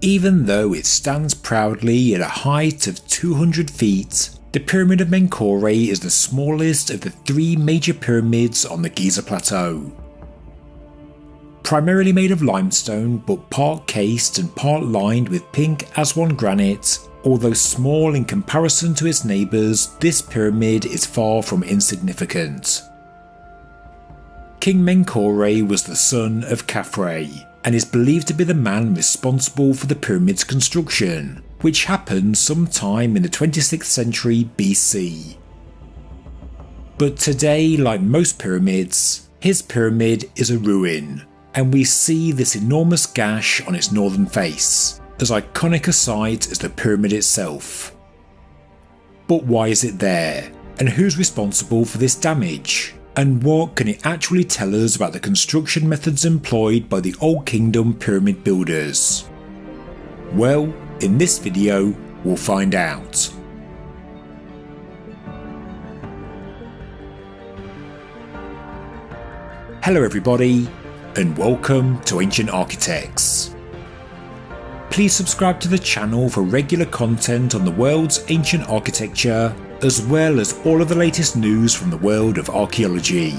Even though it stands proudly at a height of 200 feet, the Pyramid of Menkaure is the smallest of the 3 major pyramids on the Giza Plateau. Primarily made of limestone but part cased and part lined with pink Aswan granite, although small in comparison to its neighbours, this pyramid is far from insignificant. King Menkaure was the son of Khafre, and is believed to be the man responsible for the pyramid's construction, which happened sometime in the 26th century BC. But today, like most pyramids, his pyramid is a ruin, and we see this enormous gash on its northern face, as iconic a sight as the pyramid itself. But why is it there, and who's responsible for this damage? And what can it actually tell us about the construction methods employed by the Old Kingdom pyramid builders? Well, in this video, we'll find out. Hello everybody, and welcome to Ancient Architects. Please subscribe to the channel for regular content on the world's ancient architecture, as well as all of the latest news from the world of archaeology.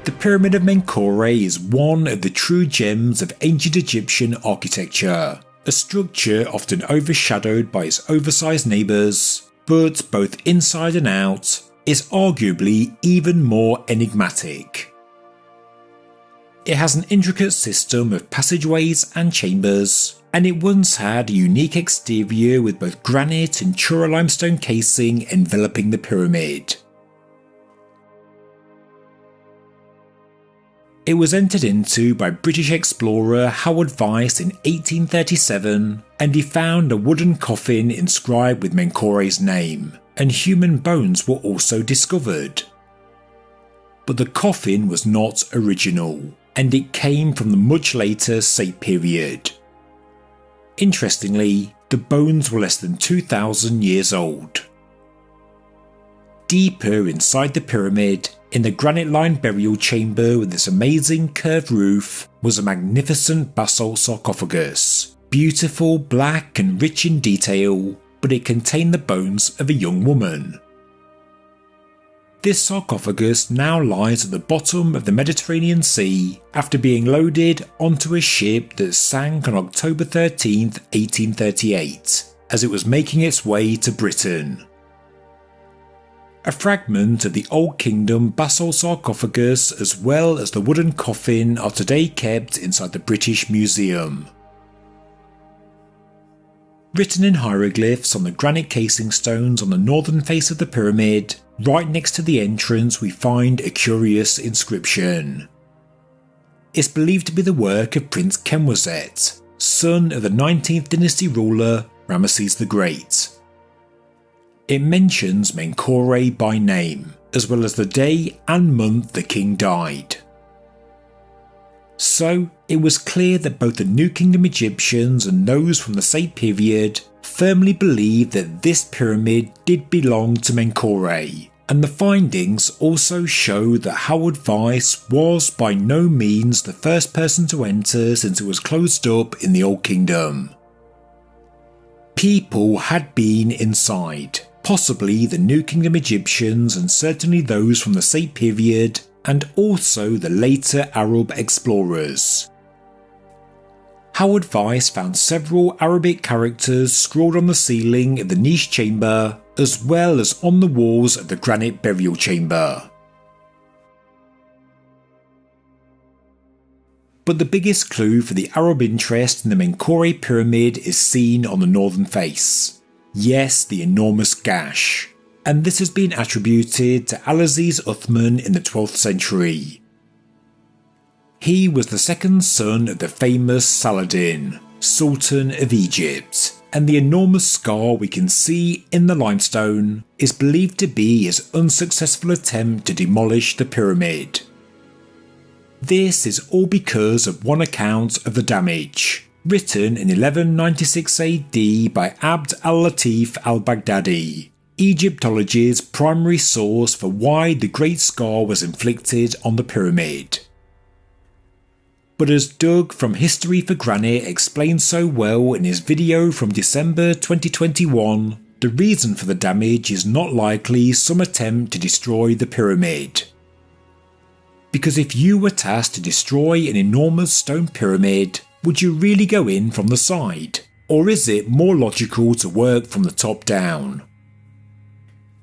The Pyramid of Menkaure is one of the true gems of ancient Egyptian architecture, a structure often overshadowed by its oversized neighbours, but both inside and out, is arguably even more enigmatic. It has an intricate system of passageways and chambers, and it once had a unique exterior with both granite and Chura limestone casing enveloping the pyramid. It was entered into by British explorer Howard Vyse in 1837, and he found a wooden coffin inscribed with Menkaure's name, and human bones were also discovered. But the coffin was not original, and it came from the much later Sate period. Interestingly, the bones were less than 2,000 years old. Deeper inside the pyramid, in the granite-lined burial chamber with its amazing curved roof, was a magnificent basalt sarcophagus, beautiful, black and rich in detail, but it contained the bones of a young woman. This sarcophagus now lies at the bottom of the Mediterranean Sea after being loaded onto a ship that sank on October 13, 1838, as it was making its way to Britain. A fragment of the Old Kingdom basalt sarcophagus as well as the wooden coffin are today kept inside the British Museum. Written in hieroglyphs on the granite casing stones on the northern face of the pyramid, right next to the entrance we find a curious inscription. It's believed to be the work of Prince Kenwozet, son of the 19th dynasty ruler Ramesses the Great. It mentions Menkaure by name, as well as the day and month the king died. So, it was clear that both the New Kingdom Egyptians and those from the Sate period firmly believed that this pyramid did belong to Menkaure, and the findings also show that Howard Vyse was by no means the first person to enter since it was closed up in the Old Kingdom. People had been inside, possibly the New Kingdom Egyptians and certainly those from the Sate period, and also the later Arab explorers. Howard Vyse found several Arabic characters scrawled on the ceiling of the niche chamber, as well as on the walls of the granite burial chamber. But the biggest clue for the Arab interest in the Menkaure pyramid is seen on the northern face. Yes, the enormous gash. And this has been attributed to Al-Aziz Uthman in the 12th century. He was the second son of the famous Saladin, Sultan of Egypt, and the enormous scar we can see in the limestone is believed to be his unsuccessful attempt to demolish the pyramid. This is all because of one account of the damage, written in 1196 AD by Abd al-Latif al-Baghdadi, Egyptology's primary source for why the great scar was inflicted on the pyramid. but as Doug from History for Granite explained so well in his video from December 2021, the reason for the damage is not likely some attempt to destroy the pyramid. Because if you were tasked to destroy an enormous stone pyramid, would you really go in from the side? Or is it more logical to work from the top down?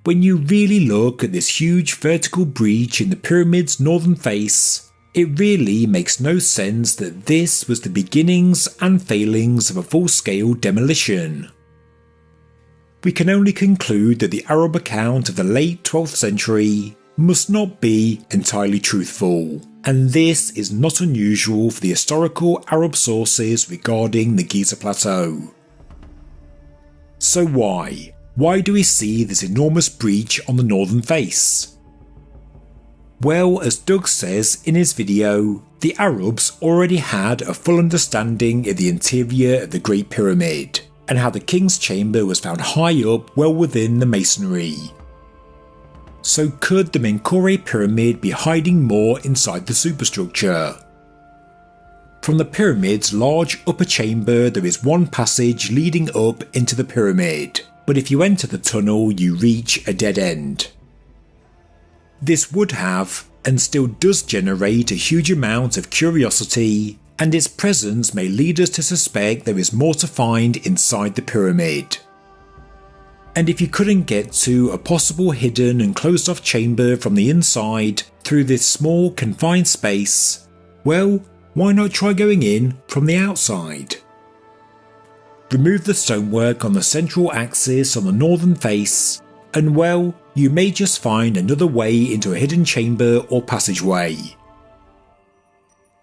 When you really look at this huge vertical breach in the pyramid's northern face, it really makes no sense that this was the beginnings and failings of a full-scale demolition. We can only conclude that the Arab account of the late 12th century must not be entirely truthful, and this is not unusual for the historical Arab sources regarding the Giza Plateau. So why? Why do we see this enormous breach on the northern face? Well, as Doug says in his video, the Arabs already had a full understanding of the interior of the Great Pyramid, and how the king's chamber was found high up well within the masonry. So could the Menkaure pyramid be hiding more inside the superstructure? From the pyramid's large upper chamber there is one passage leading up into the pyramid, but if you enter the tunnel you reach a dead end. This would have, and still does generate, a huge amount of curiosity, and its presence may lead us to suspect there is more to find inside the pyramid. And if you couldn't get to a possible hidden and closed off chamber from the inside through this small confined space, well, why not try going in from the outside? Remove the stonework on the central axis on the northern face, and well, you may just find another way into a hidden chamber or passageway.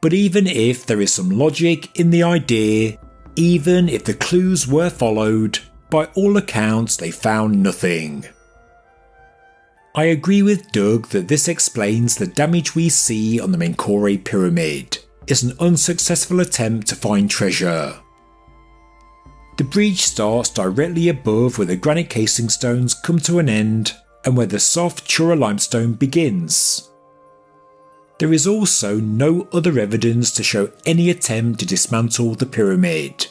But even if there is some logic in the idea, even if the clues were followed, by all accounts they found nothing. I agree with Doug that this explains the damage we see on the Menkaure pyramid. It's an unsuccessful attempt to find treasure. The breach starts directly above where the granite casing stones come to an end and where the soft Chura limestone begins. There is also no other evidence to show any attempt to dismantle the pyramid.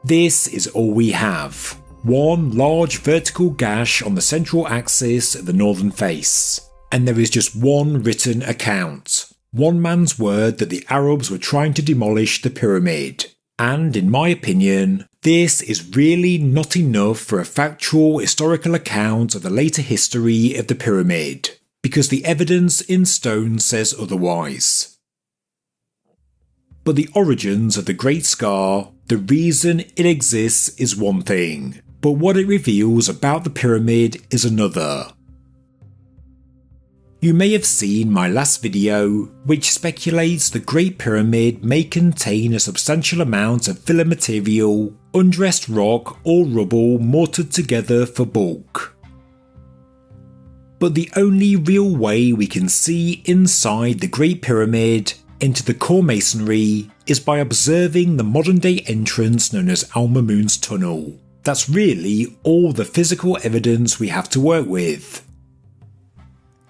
This is all we have. One large vertical gash on the central axis of the northern face, and there is just one written account, one man's word that the Arabs were trying to demolish the pyramid. And in my opinion, this is really not enough for a factual historical account of the later history of the pyramid, because the evidence in stone says otherwise. But the origins of the Great Scar, the reason it exists is one thing, but what it reveals about the pyramid is another. You may have seen my last video, which speculates the Great Pyramid may contain a substantial amount of filler material, undressed rock or rubble mortared together for bulk. But the only real way we can see inside the Great Pyramid, into the core masonry, is by observing the modern day entrance known as Al-Mamun's tunnel. That's really all the physical evidence we have to work with.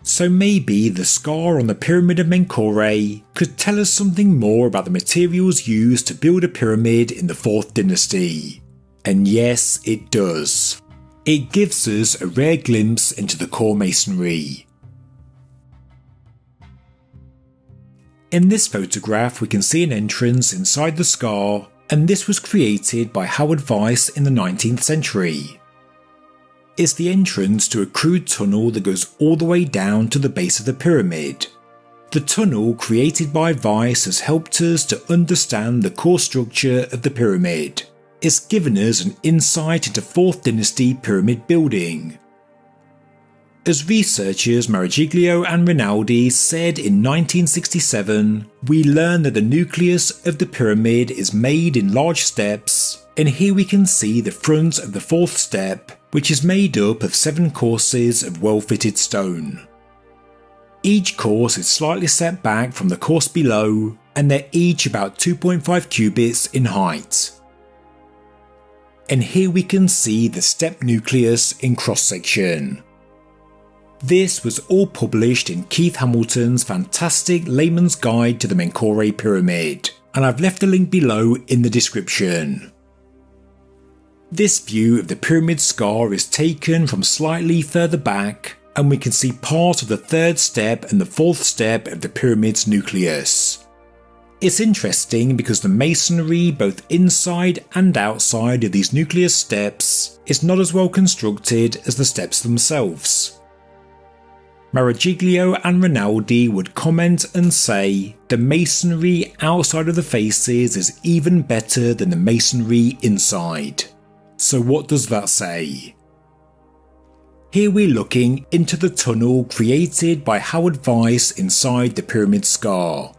So maybe the scar on the Pyramid of Menkaure could tell us something more about the materials used to build a pyramid in the 4th dynasty. And yes, it does. It gives us a rare glimpse into the core masonry. In this photograph we can see an entrance inside the scar, and this was created by Howard Weiss in the 19th century. It's the entrance to a crude tunnel that goes all the way down to the base of the pyramid. The tunnel created by Weiss has helped us to understand the core structure of the pyramid. It's given us an insight into 4th dynasty pyramid building. As researchers Marigiglio and Rinaldi said in 1967, we learn that the nucleus of the pyramid is made in large steps, and here we can see the front of the 4th step, which is made up of 7 courses of well-fitted stone. Each course is slightly set back from the course below, and they're each about 2.5 cubits in height. And here we can see the step nucleus in cross-section. This was all published in Keith Hamilton's fantastic layman's guide to the Menkaure pyramid, and I've left a link below in the description. This view of the pyramid scar is taken from slightly further back, and we can see part of the third step and the fourth step of the pyramid's nucleus. It's interesting because the masonry both inside and outside of these nucleus steps is not as well constructed as the steps themselves. Maragiglio and Rinaldi would comment and say the masonry outside of the faces is even better than the masonry inside. So what does that say? Here we're looking into the tunnel created by Howard Weiss inside the pyramid scar.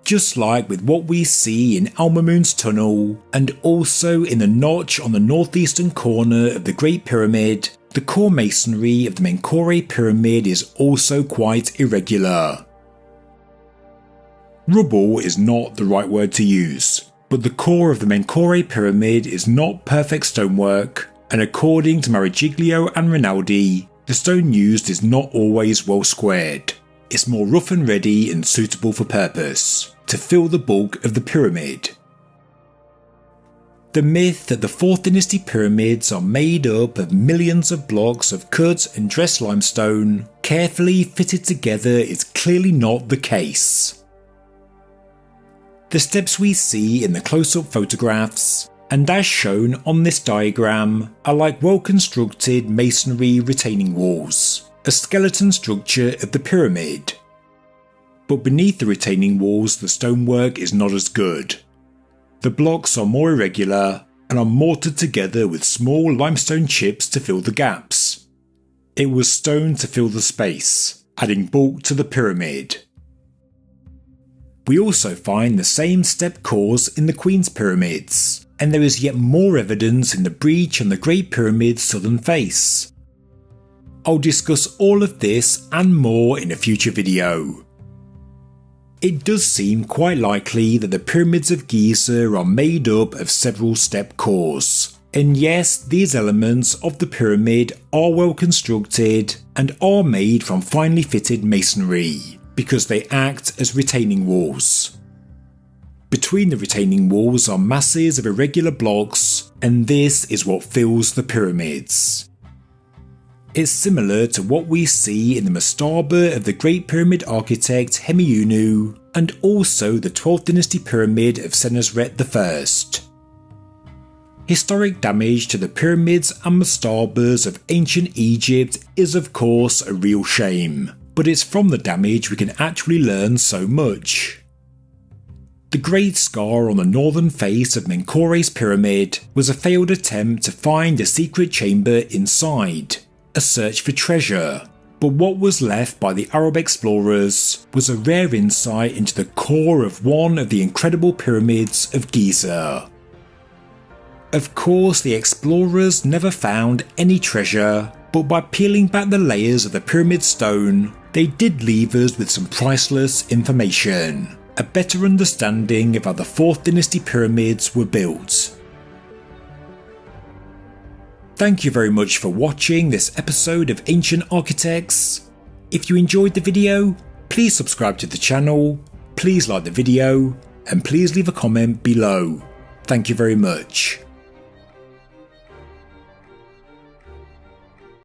Just like with what we see in Al-Mamun's tunnel, and also in the notch on the northeastern corner of the Great Pyramid, the core masonry of the Menkaure pyramid is also quite irregular. Rubble is not the right word to use, but the core of the Menkaure pyramid is not perfect stonework, and according to Maragiglio and Rinaldi, the stone used is not always well squared. It's more rough and ready and suitable for purpose, to fill the bulk of the pyramid. The myth that the 4th dynasty pyramids are made up of millions of blocks of cut and dressed limestone, carefully fitted together, is clearly not the case. The steps we see in the close-up photographs, and as shown on this diagram, are like well-constructed masonry retaining walls, a skeleton structure of the pyramid. But beneath the retaining walls the stonework is not as good. The blocks are more irregular and are mortared together with small limestone chips to fill the gaps. It was stone to fill the space, adding bulk to the pyramid. We also find the same step cores in the Queen's pyramids, and there is yet more evidence in the breach on the Great Pyramid's southern face. I'll discuss all of this and more in a future video. It does seem quite likely that the pyramids of Giza are made up of several step cores. And yes, these elements of the pyramid are well constructed and are made from finely fitted masonry, because they act as retaining walls. Between the retaining walls are masses of irregular blocks, and this is what fills the pyramids. It's similar to what we see in the mastaba of the Great Pyramid architect Hemiunu, and also the 12th dynasty pyramid of Senusret I. Historic damage to the pyramids and mastabas of ancient Egypt is of course a real shame, but it's from the damage we can actually learn so much. The great scar on the northern face of Menkaure's pyramid was a failed attempt to find a secret chamber inside, a search for treasure, but what was left by the Arab explorers was a rare insight into the core of one of the incredible pyramids of Giza. Of course, the explorers never found any treasure, but by peeling back the layers of the pyramid stone, they did leave us with some priceless information, a better understanding of how the 4th dynasty pyramids were built. Thank you very much for watching this episode of Ancient Architects. If you enjoyed the video, please subscribe to the channel, please like the video, and please leave a comment below. Thank you very much.